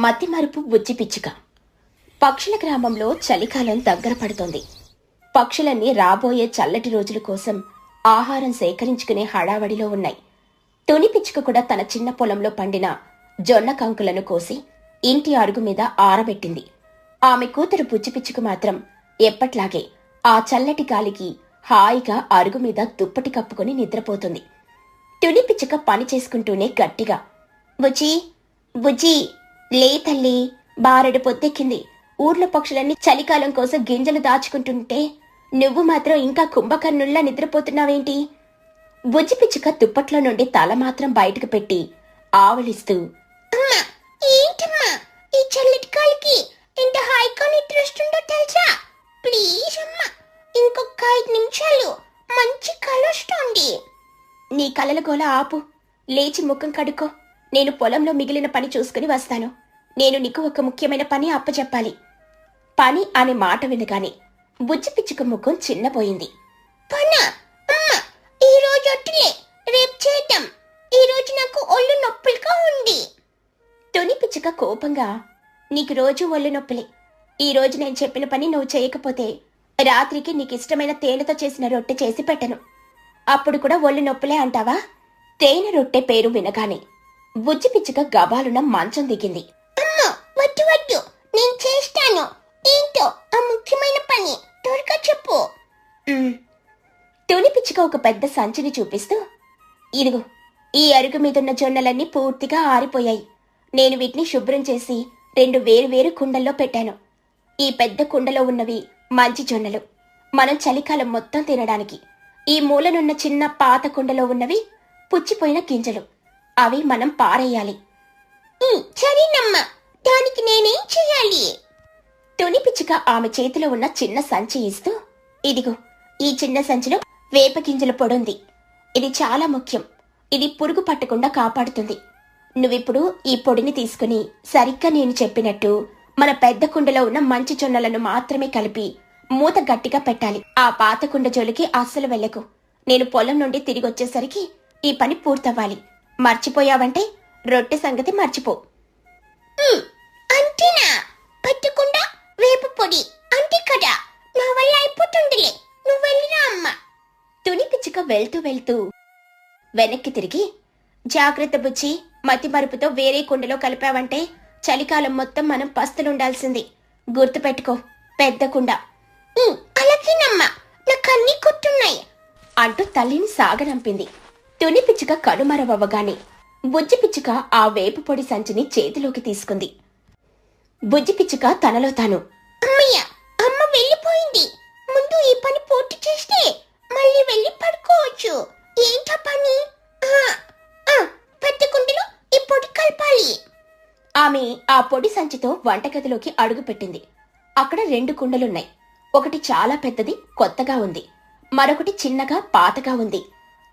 మతిమరుపు బుజ్జి పిచ్చుక. పక్షుల గ్రామంలో చలికాలం దగ్గర పడుతోంది. పక్షులన్నీ రాబోయే చల్లటి రోజుల కోసం ఆహారం సేకరించుకునే హడావడిలో ఉన్నాయి. తుని పిచ్చుక కూడా తన చిన్న పొలంలో పండిన జొన్న కంకులను కోసి ఇంటి అరుగు మీద ఆరబెట్టింది. ఆమె కూతురు బుజ్జి పిచ్చుక మాత్రం ఎప్పట్లాగే ఆ చల్లటి గాలికి హాయిగా అరుగు మీద దుప్పటి కప్పుకొని నిద్రపోతుంది. తుని పిచ్చుక పని చేసుకుంటూనే గట్టిగా, బుజ్జి బుజ్జి లే తల్లి, బారెడు పొద్దెక్కింది. ఊర్లో పక్షులన్నీ చలికాలం కోసం గింజలు దాచుకుంటుంటే నువ్వు మాత్రం ఇంకా కుంభకర్ణుల్లా నిద్రపోతున్నావేంటి? బుజ్జి పిచ్చుక దుప్పట్లో నుండి తల మాత్రం బయటకు పెట్టి ఆవలిస్తూ, అమ్మా ఏంటమ్మా ఈ చల్లటి గాలికి ఎంత హాయిగా నిద్రొస్తుందో తెలుసా? ప్లీజ్ అమ్మా, ఇంకొక 5 నిమిషాలు మంచి కల వస్తోంది. నీ కలల గోల ఆపు, లేచి ముఖం కడుక్కో. నేను పొలంలో మిగిలిన పని చూసుకుని వస్తాను. నేను నీకు ఒక ముఖ్యమైన పని అప్పచెప్పాలి. పని అనే మాట వినగానే బుజ్జి పిచ్చుక ముఖం చిన్నపోయింది. పనా? అమ్మా ఈ రోజు వద్దులే, రేపు చేద్దాం. ఈ రోజు నాకు ఒళ్ళు నొప్పులుగా ఉంది. తుని పిచ్చుక కోపంగా, నీకు రోజు ఒళ్ళు నొప్పులే. ఈ రోజు నేను చెప్పిన పని నువ్వు చేయకపోతే రాత్రికి నీకు ఇష్టమైన తేనెతో చేసిన రొట్టె చేసి పెట్టను. అప్పుడు కూడా ఒళ్ళు నొప్పులే అంటావా? తేనె రొట్టె పేరు వినగానే బుజ్జి పిచ్చుక గబాలున మంచం దిగింది. అమ్మా వద్దు వద్దు, నేను చేస్తాను. ఏంటో ఆ ముఖ్యమైన పని త్వరగా చెప్పు. తుని పిచ్చుక ఒక పెద్ద సంచిని చూపిస్తూ, ఇదిగో ఈ అరుగు మీదున్న జొన్నలన్నీ పూర్తిగా ఆరిపోయాయి. నేను వీటిని శుభ్రం చేసి 2 వేరు కుండల్లో పెట్టాను. ఈ పెద్ద కుండలో ఉన్నవి మంచి జొన్నలు, మనం చలికాలం మొత్తం తినడానికి. ఈ మూలనున్న చిన్న పాత కుండలో ఉన్నవి పుచ్చిపోయిన గింజలు, అవి మనం పారేయాలి. సరేనమ్మా, దానికి నేనేం చెయ్యాలి? తుని పిచ్చుక ఆమె చేతిలో ఉన్న చిన్న సంచి ఇస్తూ, ఇదిగో ఈ చిన్న సంచిలో వేప గింజల పొడుంది. ఇది చాలా ముఖ్యం. ఇది పురుగు పట్టకుండా కాపాడుతుంది. నువ్విప్పుడు ఈ పొడిని తీసుకుని సరిగ్గా నేను చెప్పినట్టు మన పెద్ద కుండలో ఉన్న మంచి జొన్నలను మాత్రమే కలిపి మూత గట్టిగా పెట్టాలి. ఆ పాత కుండ జోలికి అస్సలు వెళ్ళకు. నేను పొలం నుండి తిరిగి వచ్చేసరికి ఈ పని పూర్తవ్వాలి. మర్చిపోయావంటే రొట్టె సంగతి మర్చిపో. అంతేనా? పట్టకుండా వేప పొడి అంతే కదా, నా వల్ల అయిపోతుందిలే, నువ్వు వెళ్ళిరా అమ్మా. తుని పిచ్చుక వెళ్తూ వెనక్కి తిరిగి, జాగ్రత్త బుచ్చి, మతి మరుపుతో వేరే కుండలో కలిపావంటే చలికాలం మొత్తం మనం పస్తులుండాల్సింది. గుర్తుపెట్టుకో, పెద్ద కుండ. అలాగేనమ్మా, నాకన్నీ గుర్తున్నాయి అంటూ తల్లిని సాగనంపింది. తుని పిచ్చుక కనుమరవగానే బుజ్జి పిచ్చుక ఆ వేపు పొడి సంచిని చేతిలోకి తీసుకుంది. బుజ్జి పిచ్చుక తనలో తాను, అమ్మయ్య, అమ్మ వెళ్ళిపోయింది. ముందు ఈ పని పూర్తి చేస్తే మళ్ళీ వెళ్ళి పడుకోవచ్చు. ఏంటా పని? పెద్ద కుండలో ఈ పొడి కలపాలి. ఆమె ఆ పొడి సంచితో వంటగదిలోకి అడుగుపెట్టింది. అక్కడ 2 కుండలున్నాయి. ఒకటి చాలా పెద్దది, కొత్తగా ఉంది. మరొకటి చిన్నగా, పాతగా ఉంది.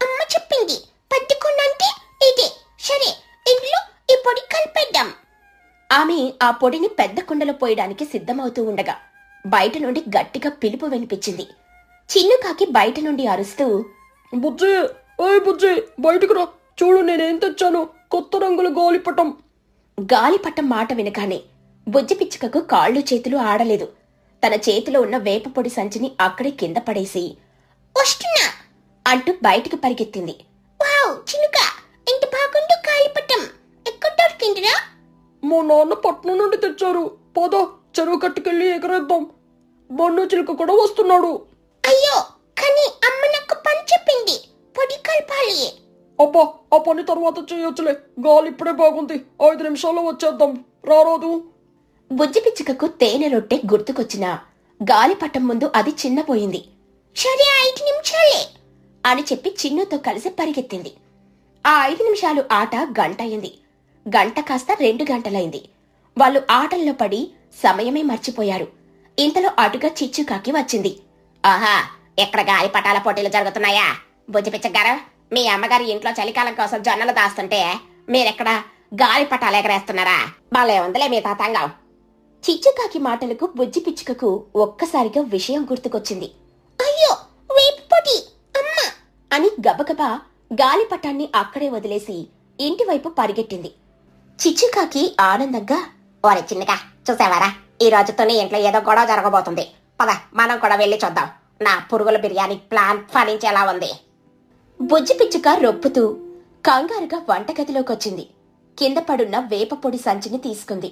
అమ్మ చెప్పింది పెద్ద కుండ అంటే ఇదే. సరే, ఇందులో ఈ పొడి కలిపేద్దాం. ఆమె ఆ పొడిని పెద్ద కుండలో పోయడానికి సిద్ధమవుతూ ఉండగా బయట నుండి గట్టిగా పిలుపు వినిపించింది. చిన్నుకాకి బయట నుండి అరుస్తూ, బుజ్జి, ఓయ్ బుజ్జి, బయటకు రా, చూడు నేనేం తెచ్చాను, కొత్త రంగుల గాలిపటం. గాలిపటం మాట వినగానే బుజ్జి పిచ్చుకకు కాళ్ళు చేతులు ఆడలేదు. తన చేతిలో ఉన్న వేప పొడి సంచిని అక్కడే కింద పడేసి, వస్తున్నా అంటూ బయటికి పరిగెత్తింది. వావ్ చిన్నుక, ఎంత బాగుందో గాలిపటం, ఎక్కడ దొరికిందిరా? మా నాన్న పట్నం నుండి తెచ్చారు. పద, చెరువు కట్టుకెళ్ళి ఎగరేద్దాం. బొన్ను చిలుక కూడా వస్తున్నాడు. అయ్యో, కానీ అమ్మ నాకు పని చెప్పింది, పొడి కలపాలి. అబ్బా, ఆ పని తర్వాత చేయొచ్చులే, గాలి ఇప్పుడే బాగుంది. 5 నిమిషాల్లో వచ్చేద్దాం, రారోదు. బుజ్జి పిచ్చుకకు తేనె రొట్టె గుర్తుకొచ్చినా గాలిపటం ముందు అది చిన్నపోయింది. సరే 5 నిమిషాలే అని చెప్పి చిన్నుతో కలిసి పరిగెత్తింది. ఆ 5 నిమిషాలు ఆట గంట అయింది. గంట కాస్త 2 గంటలైంది. వాళ్ళు ఆటల్లో పడి సమయమే మర్చిపోయారు. ఇంతలో అటుగా చిచ్చుకాకి వచ్చింది. ఆహా, ఎక్కడ గాలిపటాల పోటీలు జరుగుతున్నాయా? బుజ్జి పిచ్చగారు, మీ అమ్మగారి ఇంట్లో చలికాలం కోసం జొన్నలు దాస్తుంటే మీరెక్కడ గాలిపటాలు ఎగరేస్తున్నారా? భలే ఉందిలే మీ తాతంగం. చిచ్చుకాకి మాటలకు బుజ్జి పిచ్చుకకు ఒక్కసారిగా విషయం గుర్తుకొచ్చింది. అయ్యో, వేపు పొడి అమ్మా అని గబగబా గాలిపటాన్ని అక్కడే వదిలేసి ఇంటివైపు పరిగెట్టింది. చిచ్చుకాకి ఆనందంగా, ఓరే చిన్నగా చూసావారా, ఈ రోజుతోనే ఇంట్లో ఏదో గొడవ జరగబోతుంది. పద మనం కూడా వెళ్ళి చూద్దాం. నా పురుగుల బిర్యానీ ప్లాన్ ఫలించేలా ఉంది. బుజ్జి పిచ్చుక రొప్పుతూ కంగారుగా వంటగదిలోకొచ్చింది. కింద పడున్న వేప పొడి సంచిని తీసుకుంది.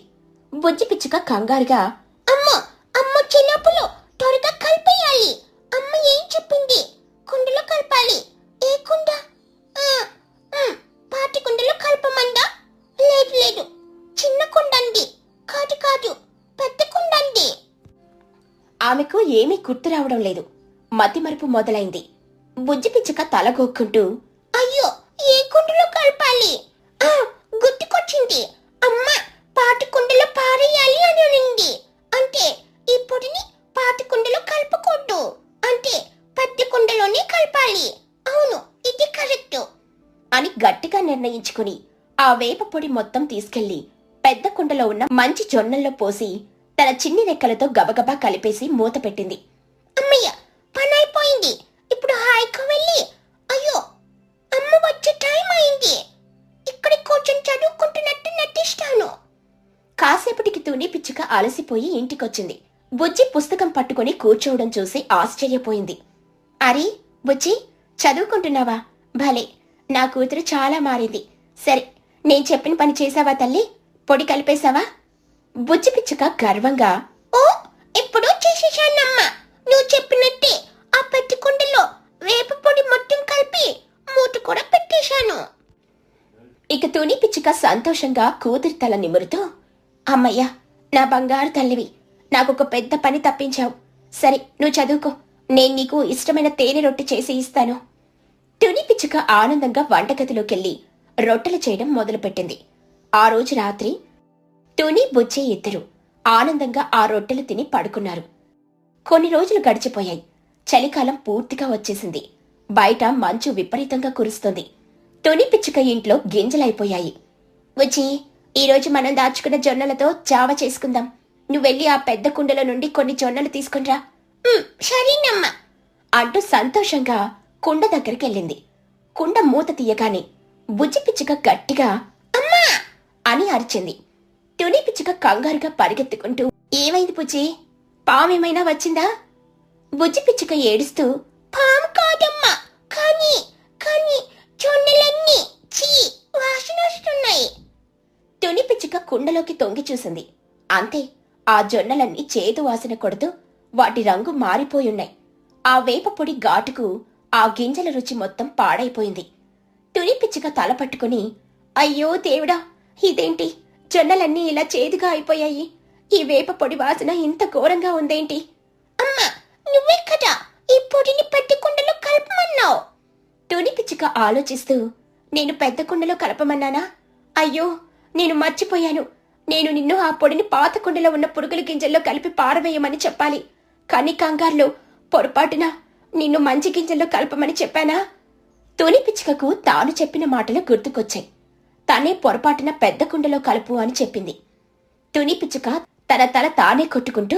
బుజ్జి పిచ్చుక కంగారుగా, అమ్మో అమ్మో చిన్నప్పులు త్వరగా కలిపేయాలి. అమ్మ ఏం చెప్పింది? కుండలో కలపాలి. ఏ కుండ? పాటి కుండలో కలపమందా? లేదు లేదు, చిన్న కుండ అండి. కాదు కాదు, పెద్ద కుండ అండి. ఆమెకు ఏమీ గుర్తు రావడం లేదు. మతిమరుపు మొదలైంది. బుజ్జి పిచ్చుక తలగొక్కుంటూ, అయ్యో ఏ కుండలో కలపాలి? గుర్తుకొచ్చింది. అమ్మ పాటి కుండలో పారేయాలి అని అనింది. అంటే ఈ పొడిని పాటి కుండలో కలపకూడదు, అంటే పెద్ద కుండలోనే కలపాలి. అవును, ఇది కరెక్ట్ అని గట్టిగా నిర్ణయించుకుని ఆ వేప పొడి మొత్తం తీసుకెళ్లి పెద్ద కుండలో ఉన్న మంచి జొన్నల్లో పోసి తన చిన్ని రెక్కలతో గబగబా కలిపేసి మూత పెట్టింది. అమ్మయ్య, పని అయిపోయింది. ఇప్పుడు హాయిగా వెళ్ళి, అయ్యో అమ్మ వచ్చే టైం అయింది, ఇక్కడ కూర్చొని చదువుకుంటున్నట్టు నటిస్తాను. కాసేపటికి తుని పిచ్చుక అలసిపోయి ఇంటికొచ్చింది. బుజ్జి పుస్తకం పట్టుకుని కూర్చోవడం చూసి ఆశ్చర్యపోయింది. అరే బుజ్జి, చదువుకుంటున్నావా? భలే, నా కూతురు చాలా మారింది. సరే, నేను చెప్పిన పని చేసావా తల్లి? పొడి కలిపేశావా? బుజ్జి పిచ్చుక గర్వంగా, ఓ ఎప్పుడో చేసేసానమ్మా. నువ్వు చెప్పినట్టే ఆ పెద్ద కుండలో వేప పొడి మొత్తం కలిపి మూత కూడా పెట్టేశాను. ఇక తుని పిచ్చుక సంతోషంగా కూతురి తల నిమురుతూ, అమ్మయ్యా, నా బంగారు తల్లివి, నాకొక పెద్ద పని తప్పించావు. సరే, నువ్వు చదువుకో, నేను నీకు ఇష్టమైన తేనె రొట్టె చేసి ఇస్తాను. తుని పిచ్చుక ఆనందంగా వంటగదిలోకెళ్లి రొట్టెలు చేయడం మొదలుపెట్టింది. ఆ రోజు రాత్రి తుని బుజ్జి ఇద్దరు ఆనందంగా ఆ రొట్టెలు తిని పడుకున్నారు. కొన్ని రోజులు గడిచిపోయాయి. చలికాలం పూర్తిగా వచ్చేసింది. బయట మంచు విపరీతంగా కురుస్తుంది. తుని పిచ్చుక ఇంట్లో గింజలైపోయాయి. బుజ్జి, ఈరోజు మనం దాచుకున్న జొన్నలతో జావ చేసుకుందాం. నువ్వెళ్ళి ఆ పెద్ద కుండలో నుండి కొన్ని జొన్నలు తీసుకునిరా. సరేనమ్మా అంటూ సంతోషంగా కుండ దగ్గరికెళ్ళింది. కుండ మూత తీయగానే బుజ్జి పిచ్చుక గట్టిగా అమ్మా అని అరిచింది. తుని పిచ్చుక కంగారుగా పరిగెత్తుకుంటూ, ఏమైంది బుజ్జి? పామేమైనా వచ్చిందా? బుజ్జి పిచ్చుక ఏడుస్తూ, పాము కాదమ్మా, కానీ కానీ జొన్నలన్నీ చీ వాసన వస్తున్నాయి. తుని పిచ్చుక కుండలోకి తొంగి చూసింది. అంతే, ఆ జొన్నలన్నీ చేదు వాసన కొడుతూ వాటి రంగు మారిపోయున్నాయి. ఆ వేప పొడి ఘాటుకు ఆ గింజల రుచి మొత్తం పాడైపోయింది. తుని పిచ్చుక తల పట్టుకుని, అయ్యో దేవుడా, ఇదేంటి? జొన్నలన్నీ ఇలా చేదుగా అయిపోయాయి. ఈ వేప పొడి వాసన ఇంత ఘోరంగా ఉందేంటి? అమ్మా, నువ్వే కదా ఈ పొడిని పెద్ద కుండలో కలపమన్నావు. తుని పిచ్చుక ఆలోచిస్తూ, నేను పెద్ద కుండలో కలపమన్నానా? అయ్యో, నేను మర్చిపోయాను. నేను నిన్ను ఆ పొడిని పాత కుండలో ఉన్న పురుగుల గింజల్లో కలిపి పారవేయమని చెప్పాలి. కానీ కంగారులో పొరపాటున నిన్ను మంచి గింజల్లో కలపమని చెప్పానా? తుని పిచ్చుకకు తాను చెప్పిన మాటలు గుర్తుకొచ్చాయి. తనే పొరపాటున పెద్ద కుండలో కలుపు అని చెప్పింది. తుని పిచ్చుక తన తల తానే కొట్టుకుంటూ,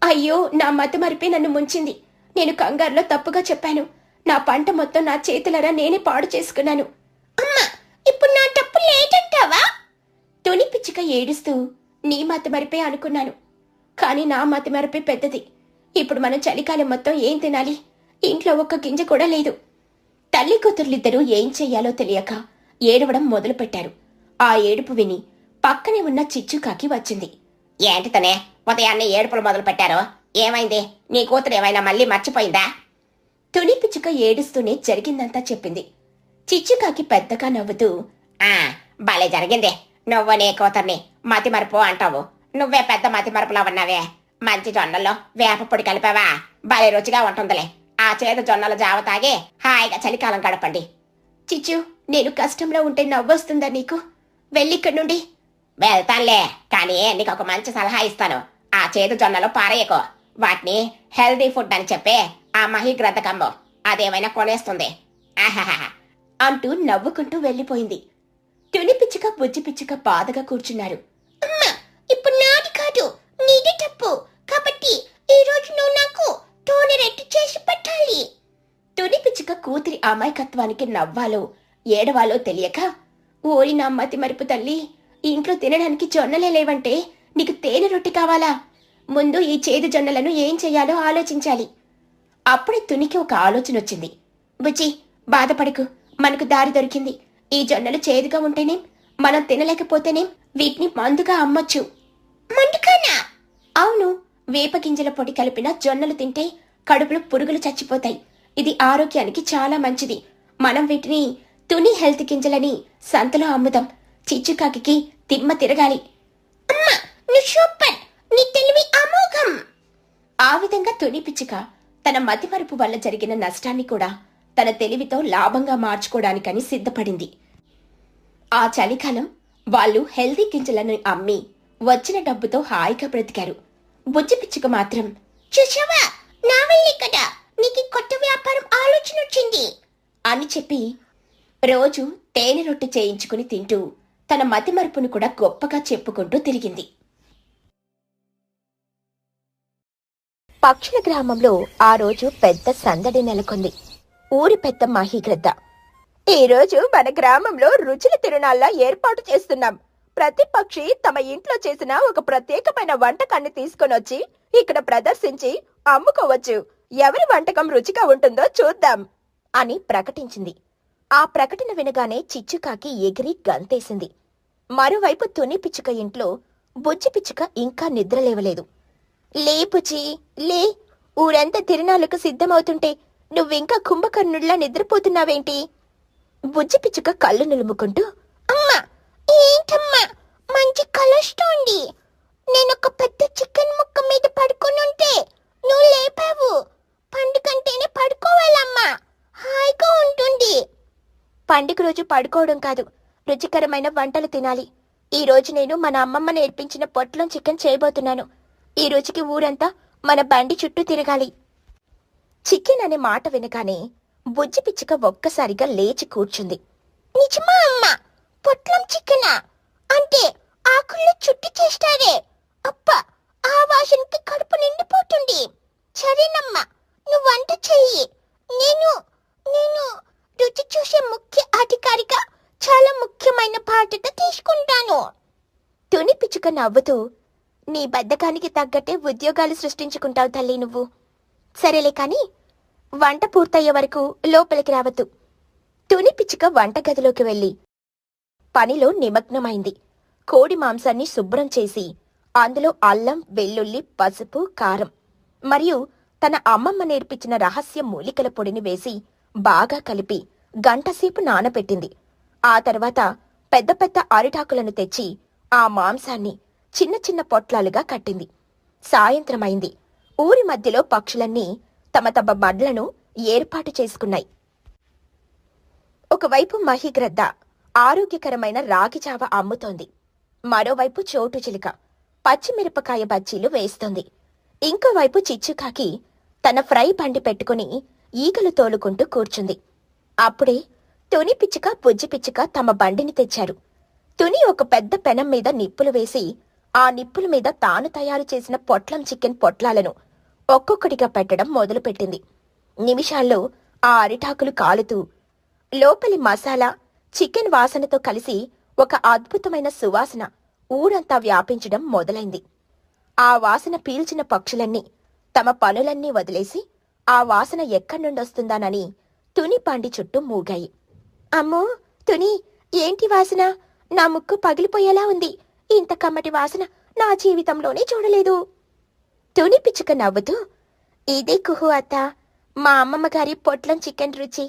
అయ్యో, నా మతిమరిపే నన్ను ముంచింది. నేను కంగారులో తప్పుగా చెప్పాను. నా పంట మొత్తం నా చేతులరా నేనే పాడు చేసుకున్నాను. అమ్మా, ఇప్పుడు నా తప్పు లేదంటావా? తుని పిచ్చుక ఏడుస్తూ, నీ మతిమరిపే అనుకున్నాను, కానీ నా మతిమరిపే పెద్దది. ఇప్పుడు మనం చలికాలం మొత్తం ఏం తినాలి? ఇంట్లో ఒక్క గింజ కూడా లేదు. తల్లి కూతుర్లిద్దరూ ఏం చెయ్యాలో తెలియక ఏడవడం మొదలుపెట్టారు. ఆ ఏడుపు విని పక్కనే ఉన్న చిచ్చుకాకి వచ్చింది. ఏంటి తనే ఉదయాన్నే ఏడుపులు మొదలు పెట్టారు? ఏమైంది? నీ కూతురు ఏమైనా మళ్ళీ మర్చిపోయిందా? తుని పిచ్చుక ఏడుస్తూనే జరిగిందంతా చెప్పింది. చిచ్చుకాకి పెద్దగా నవ్వుతూ, భలే జరిగింది. నువ్వు నీ కూతుర్ని మతిమరుపు అంటావు. నువ్వే పెద్ద మతిమరుపులా ఉన్నావే. మంచి జొన్నల్లో వేప పొడి కలిపావా? భలే రుచిగా ఉంటుందిలే. ఆ చేదు జొన్నల జావ తాగి హాయిగా చలికాలం గడపండి. చిచ్చు, నేను కష్టంలో ఉంటే నవ్వొస్తుందా నీకు? వెళ్ళిక్కడి నుండి. వెళ్తానులే, కానీ నీకు ఒక మంచి సలహా ఇస్తాను. ఆ చేదు జొన్నలు పారేయకు. వాటిని హెల్దీ ఫుడ్ అని చెప్పి ఆ మహిగ్రద్దకమ్ము అదేమైనా కొనేస్తుంది. ఆహాహా అంటూ నవ్వుకుంటూ వెళ్ళిపోయింది. తుని పిచ్చుక బుజ్జి పిచ్చుక బాధగా కూర్చున్నారు. అమ్మా, ఇప్పుడు నాది కాదు, నీది తప్పు. కాబట్టి ఈ రోజు నువ్వు నాకు తోని రెట్టి చేసి పెట్టాలి. తుని పిచ్చుక కూతురి అమాయకత్వానికి నవ్వాలో ఏడవాలో తెలియక, ఓరి నా మతి మరుపు తల్లి, ఇంట్లో తినడానికి జొన్నలే లేవంటే నీకు తేనె రొట్టె కావాలా? ముందు ఈ చేదు జొన్నలను ఏం చెయ్యాలో ఆలోచించాలి. అప్పుడే తునికి ఒక ఆలోచన వచ్చింది. బుజ్జి, బాధపడకు, మనకు దారి దొరికింది. ఈ జొన్నలు చేదుగా ఉంటేనేం, మనం తినలేకపోతేనేం వీటిని మందుగా అమ్మొచ్చు. మందుకానా? అవును, వేపగింజల పొడి కలిపిన జొన్నలు తింటే కడుపులో పురుగులు చచ్చిపోతాయి. ఇది ఆరోగ్యానికి చాలా మంచిది. మనం వీటిని తుని హెల్త్ గింజలని సంతలో అమ్ముదాం. చిచ్చుకాకి తిమ్మ తిరగాలి. అమ్మా, నువ్వు సూపర్! నీ తెలివి అమోఘం! ఆ విధంగా తుని పిచ్చుక తన మతిమరుపు వల్ల జరిగిన నష్టాన్ని కూడా తన తెలివితో లాభంగా మార్చుకోవడానికని సిద్ధపడింది. ఆ చలికాలం వాళ్ళు హెల్తీ గింజలను అమ్మి వచ్చిన డబ్బుతో హాయిగా బ్రతికారు. బుజ్జి పిచ్చుక మాత్రం, చూసావా, నా వల్లే కదా నీకు కొత్త వ్యాపారం ఆలోచన వచ్చింది అని చెప్పి రోజు తేనె రొట్టె చేయించుకుని తింటూ తన మతిమరుపును కూడా గొప్పగా చెప్పుకుంటూ తిరిగింది. పక్షుల గ్రామంలో ఆ రోజు పెద్ద సందడి నెలకొంది. ఊరి పెద్ద మహిగ్రద్ద, ఈరోజు మన గ్రామంలో రుచుల తిరునాళ్ళ ఏర్పాటు చేస్తున్నాం. ప్రతి పక్షి తమ ఇంట్లో చేసిన ఒక ప్రత్యేకమైన వంటకాన్ని తీసుకొనొచ్చి ఇక్కడ ప్రదర్శించి అమ్ముకోవచ్చు. ఎవరి వంటకం రుచిగా ఉంటుందో చూద్దాం అని ప్రకటించింది. ఆ ప్రకటన వినగానే చిచ్చుకాకి ఎగిరి గంతేసింది. మరోవైపు తుని పిచ్చుక ఇంట్లో బుజ్జి పిచ్చుక ఇంకా నిద్రలేవలేదు. లే బుజ్జి, లే, ఊరంతా తిరునాళ్ళకు సిద్ధమవుతుంటే నువ్వింకా కుంభకర్ణుడిలా నిద్రపోతున్నావేంటి? బుజ్జి పిచ్చుక కళ్ళు నులుముకుంటూ, అమ్మా, ఏంటమ్మా మంచి కలొస్తోంది. నేనొక పెద్ద చికెన్ ముక్క మీద పడుకునుంటే నువ్వు లేపావు. పండుగంటేనే పడుకోవాలమ్మా, హాయిగా ఉంటుంది. పండుగ రోజు పడుకోవడం కాదు, రుచికరమైన వంటలు తినాలి. ఈ రోజు నేను మన అమ్మమ్మ నేర్పించిన పొట్లం చికెన్ చేయబోతున్నాను. ఈ రుచికి ఊరంతా మన బండి చుట్టూ తిరగాలి. చికెన్ అనే మాట వినగానే బుజ్జి పిచ్చుక ఒక్కసారిగా లేచి కూర్చుంది. నిజమా అమ్మా? పొట్లం చికెనా? అంటే ఆకుల్లో చుట్టి చేస్తారే? అప్ప, ఆ వాసనకి కడుపు నిండిపోతుంది. సరేనమ్మా, నువ్వు వంట చెయ్యి. నేను నేను రుచి చూసే ముఖ్య అధికారిగా చాలా ముఖ్యమైన బాధ్యత తీసుకుంటాను. తుని పిచ్చుక నవ్వుతూ, నీ బద్ధకానికి తగ్గట్టే ఉద్యోగాలు సృష్టించుకుంటావు తల్లి నువ్వు. సరేలే కాని వంట పూర్తయ్యే వరకు లోపలికి రావద్దు. తుని పిచ్చుక వంటగదిలోకి వెళ్లి పనిలో నిమగ్నమైంది. కోడి మాంసాన్ని శుభ్రం చేసి అందులో అల్లం, వెల్లుల్లి, పసుపు, కారం మరియు తన అమ్మమ్మ నేర్పించిన రహస్య మూలికల పొడిని వేసి బాగా కలిపి గంటసేపు నానబెట్టింది. ఆ తర్వాత పెద్ద పెద్ద అరిటాకులను తెచ్చి ఆ మాంసాన్ని చిన్న చిన్న పొట్లాలుగా కట్టింది. సాయంత్రమైంది. ఊరి మధ్యలో పక్షులన్నీ తమ తమ మడ్లను ఏర్పాటు చేసుకున్నాయి. ఒకవైపు మహిగ్రద్ద ఆరోగ్యకరమైన రాగిజావ అమ్ముతోంది. మరోవైపు చోటు చిలుక పచ్చిమిరపకాయ బజ్జీలు వేస్తోంది. ఇంకోవైపు చిచ్చుకాకి తన ఫ్రై బండి పెట్టుకుని ఈగలు తోలుకుంటూ కూర్చుంది. అప్పుడే తుని పిచ్చుక, బుజ్జి పిచ్చుక తమ బండిని తెచ్చారు. తుని ఒక పెద్ద పెనం మీద నిప్పులు వేసి ఆ నిప్పుల మీద తాను తయారు చేసిన పొట్లం చికెన్ పొట్లాలను ఒక్కొక్కటిగా పెట్టడం మొదలుపెట్టింది. నిమిషాల్లో ఆ అరిటాకులు కాలుతూ లోపలి మసాలా, చికెన్ వాసనతో కలిసి ఒక అద్భుతమైన సువాసన ఊరంతా వ్యాపించడం మొదలైంది. ఆ వాసన పీల్చిన పక్షులన్నీ తమ పనులన్నీ వదిలేసి ఆ వాసన ఎక్కడి నుండొస్తుందానని తుని పండి చుట్టూ మూగాయి. అమ్మో తుని, ఏంటి వాసన? నా ముక్కు పగిలిపోయేలా ఉంది. ఇంత కమ్మటి వాసన నా జీవితంలోనే చూడలేదు. తుని పిచ్చుక నవ్వుతూ, ఇదే కుహు అత్త, మా అమ్మమ్మ గారి పొట్లం చికెన్ రుచి.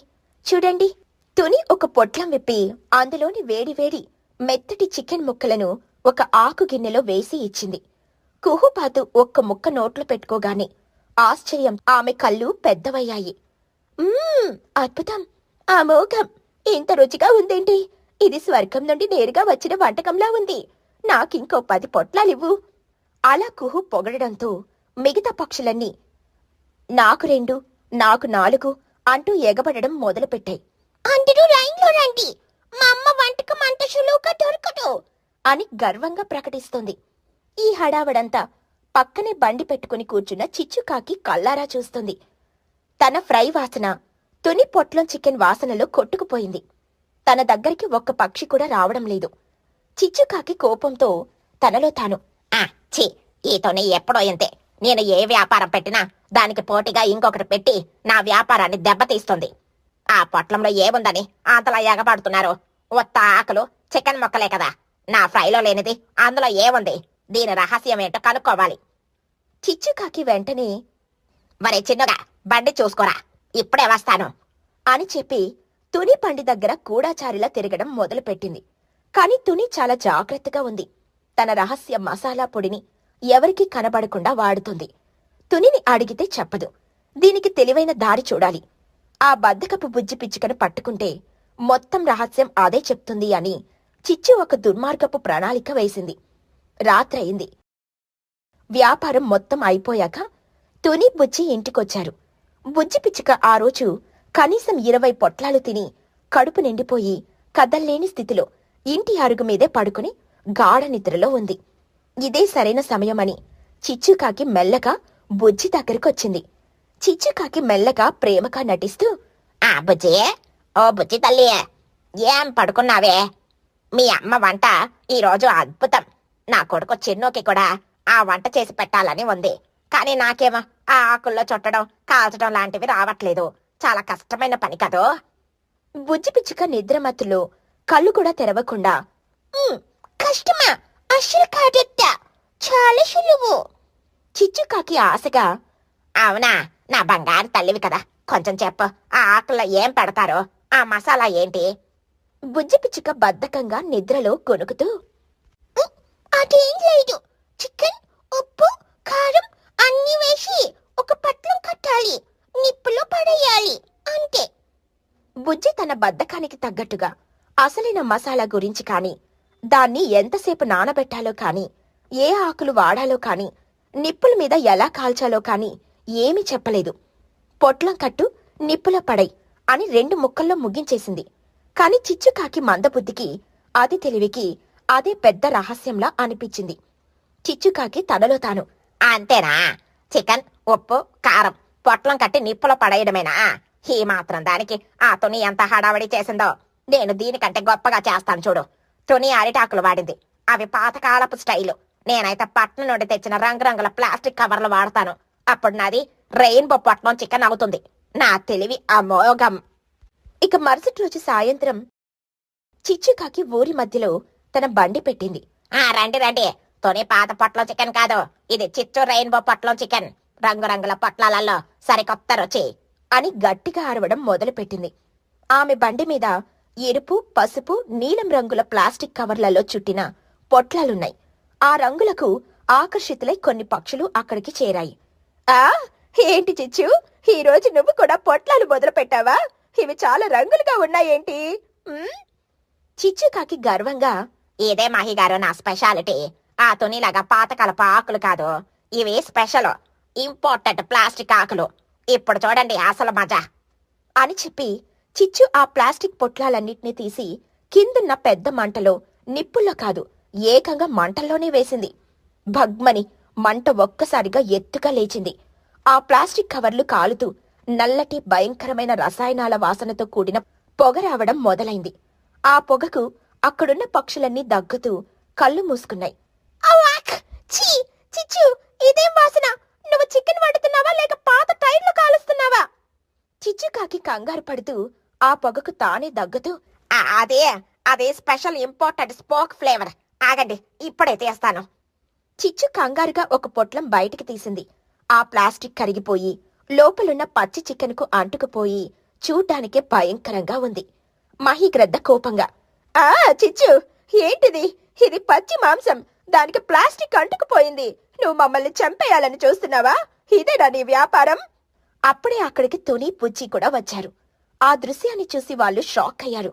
చూడండి. తుని ఒక పొట్లం విప్పి అందులోని వేడివేడి మెత్తటి చికెన్ ముక్కలను ఒక ఆకు గిన్నెలో వేసి ఇచ్చింది. కుహుపాతు ఒక్క ముక్క నోట్లో పెట్టుకోగానే ఆశ్చర్యం ఆమె కళ్ళు పెద్దవయ్యాయి. అద్భుతం, అమోఘం, ఇంత రుచిగా ఉందేంటి? ఇది స్వర్గం నుండి నేరుగా వచ్చిన వంటకంలా ఉంది. నాకింకో 10 పొట్లాలివ్వు. అలా కుహు పొగడడంతో మిగతా పక్షులన్నీ నాకు 2, నాకు 4 అంటూ ఎగబడడం మొదలుపెట్టాయి. అందరూ లైన్లో రండి, మా అమ్మ వంటకం అంత సులువుగా దొరకదు అని గర్వంగా ప్రకటిస్తోంది. ఈ హడావడంతా పక్కనే బండి పెట్టుకుని కూర్చున్న చిచ్చుకాకి కల్లారా చూస్తుంది. తన ఫ్రై వాసన తుని పొట్లం చికెన్ వాసనలో కొట్టుకుపోయింది. తన దగ్గరికి ఒక్క పక్షి కూడా రావడం లేదు. చిచ్చుకాకి కోపంతో తనలో తాను, ఛీ, ఈతోనే ఎప్పుడో ఇంతే. నేను ఏ వ్యాపారం పెట్టినా దానికి పోటీగా ఇంకొకటి పెట్టి నా వ్యాపారాన్ని దెబ్బతీస్తుంది. ఆ పొట్లంలో ఏముందని అంతలా ఎగబడుతున్నారు? ఉత్త ఆకులు, చికెన్ ముక్కలే కదా. నా ఫ్రైలో లేనిది అందులో ఏముంది? దీని రహస్యం ఏంటో కనుక్కోవాలి. చిచ్చుకాకి వెంటనే మరే చిన్నగా బండి చూసుకోరా, ఇప్పుడే వస్తాను అని చెప్పి తుని పండి దగ్గర గూఢచారిలా తిరగడం మొదలుపెట్టింది. కాని తుని చాలా జాగ్రత్తగా ఉంది. తన రహస్య మసాలా పొడిని ఎవరికీ కనబడకుండా వాడుతుంది. తునిని అడిగితే చెప్పదు. దీనికి తెలివైన దారి చూడాలి. ఆ బద్దకపు బుజ్జి పిచ్చుకను పట్టుకుంటే మొత్తం రహస్యం అదే చెప్తుంది అని చిచ్చు ఒక దుర్మార్గపు ప్రణాళిక వేసింది. రాత్రయింది. వ్యాపారం మొత్తం అయిపోయాక తుని బుజ్జి ఇంటికొచ్చారు. బుజ్జి పిచ్చుక ఆ రోజు కనీసం 20 పొట్లాలు తిని కడుపు నిండిపోయి కదల్లేని స్థితిలో ఇంటి అరుగు మీదే పడుకుని గాఢ నిద్రలో ఉంది. ఇదే సరైన సమయమని చిచ్చుకాకి మెల్లగా బుజ్జి దగ్గరికొచ్చింది. చిచ్చుకాకి మెల్లగా ప్రేమగా నటిస్తూ, ఆ బుజ్జి, ఓ బుజ్జి తల్లి, ఏం పడుకున్నావే? మీ అమ్మ వంట ఈరోజు అద్భుతం. నా కొడుకు చిన్నోకి కూడా ఆ వంట చేసి పెట్టాలని ఉంది. కానీ నాకేమో ఆ ఆకుల్లో చుట్టడం, కాల్చడం లాంటివి రావట్లేదు. చాలా కష్టమైన పని కదూ. బుజ్జి పిచ్చుక నిద్రమత్తులో కళ్ళు కూడా తెరవకుండా, కష్టమా? అస్సలు కాదత్తా, చాలా సులువు. చిచ్చుకాకి ఆశగా, అవునా, నా బంగారు తల్లివి కదా, కొంచెం చెప్పు. ఆ ఆకుల్లో ఏం పెడతారో, ఆ మసాలా ఏంటి? బుజ్జి పిచ్చుక బద్ధకంగా నిద్రలో కొనుకుతూ, అదేం లేదు. చికెన్, ఉప్పు, కారం అన్ని వేసి ఒక పట్లం కట్టాలి, నిప్పులో పడేయాలి, అంతే. బుజ్జి తన బద్ధకానికి తగ్గట్టుగా అసలైన మసాలా గురించి కాని, దాన్ని ఎంతసేపు నానబెట్టాలో కాని, ఏ ఆకులు వాడాలో కాని, నిప్పుల మీద ఎలా కాల్చాలో కాని ఏమీ చెప్పలేదు. పొట్లం కట్టు, నిప్పులో పడై అని 2 ముక్కల్లో ముగించేసింది. కాని చిచ్చుకాకి మందబుద్ధికి, అది తెలివికి అదే పెద్ద రహస్యంలా అనిపించింది. చిచ్చుకాకి తనలో తాను, అంతేనా? చికెన్, ఉప్పు, కారం పొట్లం కట్టి నిప్పులో పడేయడమేనా? ఈ మాత్రం దానికి ఆ తుని ఎంత హడావడి చేసిందో నేను దీనికంటే గొప్పగా చేస్తాను చూడు. తుని అరిటాకులు వాడింది, అవి పాతకాలపు స్టైలు. నేనైతే పట్నం నుండి తెచ్చిన రంగురంగుల ప్లాస్టిక్ కవర్లు వాడతాను. అప్పుడు నాది రెయిన్బో పొట్లం చికెన్ అవుతుంది. నా తెలివి అమోఘం. ఇక మరుసటి రోజు సాయంత్రం చిచ్చుకాకి ఊరి మధ్యలో తన బండి పెట్టింది. రండి రండి, తుని పాత పొట్లం చికెన్ కాదు, ఇది చిచ్చు రెయిన్బో పొట్లం చికెన్. రంగురంగుల పొట్లాలలో సరికొత్త రుచి అని గట్టిగా అరవడం మొదలుపెట్టింది. ఆమె బండి మీద ఎరుపు, పసుపు, నీలం రంగుల ప్లాస్టిక్ కవర్లలో చుట్టిన పొట్లాలున్నాయి. ఆ రంగులకు ఆకర్షితులై కొన్ని పక్షులు అక్కడికి చేరాయి. ఏంటి చిచ్చు, ఈ రోజు నువ్వు కూడా పొట్లాలు మొదలు పెట్టావా? ఇవి చాలా రంగులుగా ఉన్నాయేంటి? చిచ్చుకాకి గర్వంగా, ఇదే మాహిగారు నా స్పెషాలిటీ. ఆ తునిలాగా పాతకాలపు ఆకులు కాదు, ఇవి స్పెషల్ ఇంపోర్టెడ్ ప్లాస్టిక్ ఆకులు. ఇప్పుడు చూడండి అసలు మజా అని చెప్పి చిచ్చు ఆ ప్లాస్టిక్ పొట్లాలన్నిటినీ తీసి కిందున్న పెద్ద మంటలో, నిప్పుల్లో కాదు ఏకంగా మంటల్లోనే వేసింది. భగ్మని మంట ఒక్కసారిగా ఎత్తుగా లేచింది. ఆ ప్లాస్టిక్ కవర్లు కాలుతూ నల్లటి భయంకరమైన రసాయనాల వాసనతో కూడిన పొగ రావడం మొదలైంది. ఆ పొగకు అక్కడున్న పక్షులన్నీ దగ్గుతూ కళ్ళు మూసుకున్నాయి. చిచ్చు, ఇదేం వాసన? నువ్వు చికెన్ వండుతున్నావా లేక పాత టైర్లు కాలుస్తున్నావా? చిచ్చుకాకి కంగారు పడుతూ ఆ పొగకు తానే దగ్గుతూ, అదే స్పెషల్ ఇంపోర్టెడ్ స్మోక్ ఫ్లేవర్. ఆగండి, ఇప్పుడే తీస్తాను. చిచ్చు కంగారుగా ఒక పొట్లం బయటికి తీసింది. ఆ ప్లాస్టిక్ కరిగిపోయి లోపలున్న పచ్చి చికెన్కు అంటుకుపోయి చూడ్డానికే భయంకరంగా ఉంది. మహిగ్రద్ద కోపంగా, చిచ్చు, ఏంటిది? ఇది పచ్చి మాంసం, దానికి ప్లాస్టిక్ అంటుకుపోయింది. నువ్వు మమ్మల్ని చంపేయాలని చూస్తున్నావా? ఇదేనా నీ వ్యాపారం? అప్పుడే అక్కడికి తుని, బుజ్జి కూడా వచ్చారు. ఆ దృశ్యాన్ని చూసి వాళ్ళు షాక్ అయ్యారు.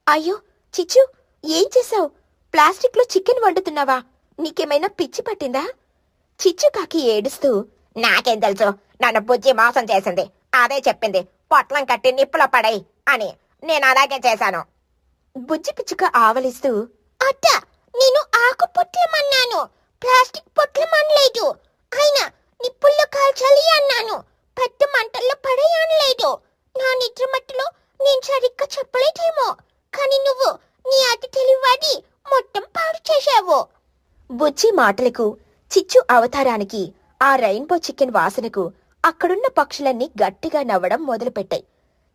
అయ్యో చిచ్చు, ఏం చేశావు? ప్లాస్టిక్ లో చికెన్ వండుతున్నావా? నీకేమైనా పిచ్చి పట్టిందా? చిచ్చుకాకి ఏడుస్తూ, నాకేం తెలుసు, నన్ను బుజ్జి మోసం చేసింది. అదే చెప్పింది పొట్లం కట్టి నిప్పులో పడై అని. నేను అలాగే చేశాను. బుజ్జి పిచ్చుక ఆవలిస్తూ, అత్త, నేను ఆకు పొట్లమన్నాను, ప్లాస్టిక్ పొట్లమనలేదు. అయినా నిప్పుల్లో కాల్చాలి అన్నాను, పెద్ద మంటల్లో పడేయనలేదు. నా నిద్ర మట్టులో నేను సరిగ్గా చెప్పలేదేమో, కానీ నువ్వు నీ అతి తెలివాడి మొత్తం పాడు చేశావు. బుజ్జి మాటలకు చిచ్చు అవతారానికి ఆ రెయిన్బో చికెన్ వాసనకు అక్కడున్న పక్షులన్నీ గట్టిగా నవ్వడం మొదలుపెట్టాయి.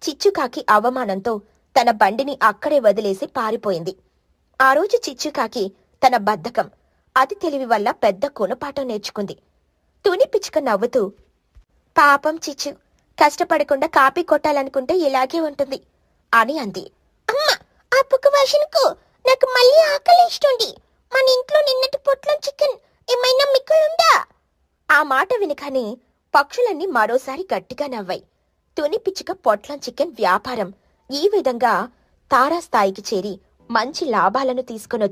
చిచ్చుకాకి అవమానంతో తన బండిని అక్కడే వదిలేసి పారిపోయింది. ఆ రోజు చిచ్చుకాకి తన బద్ధకం, అతి తెలివి వల్ల పెద్ద గుణపాఠం నేర్చుకుంది. తుని పిచ్చుక నవ్వుతూ, పాపం చిచ్చు, కష్టపడకుండా కాపీ కొట్టాలనుకుంటే ఇలాగే ఉంటుంది అని అంది. అమ్మా, ఆ పుక్క వాసనకు నాకు మళ్ళీ ఆకలిస్తుంది. మన ఇంట్లో నిన్నటి పొట్లం చికెన్ ఏమైనా మిక్కులుందా? ఆ మాట వినగానే పక్షులన్నీ మరోసారి గట్టిగా నవ్వాయి. తుని పిచ్చుక పొట్లం చికెన్ వ్యాపారం ఈ విధంగా తారాస్థాయికి చేరి మంచి లాభాలను తీసుకుని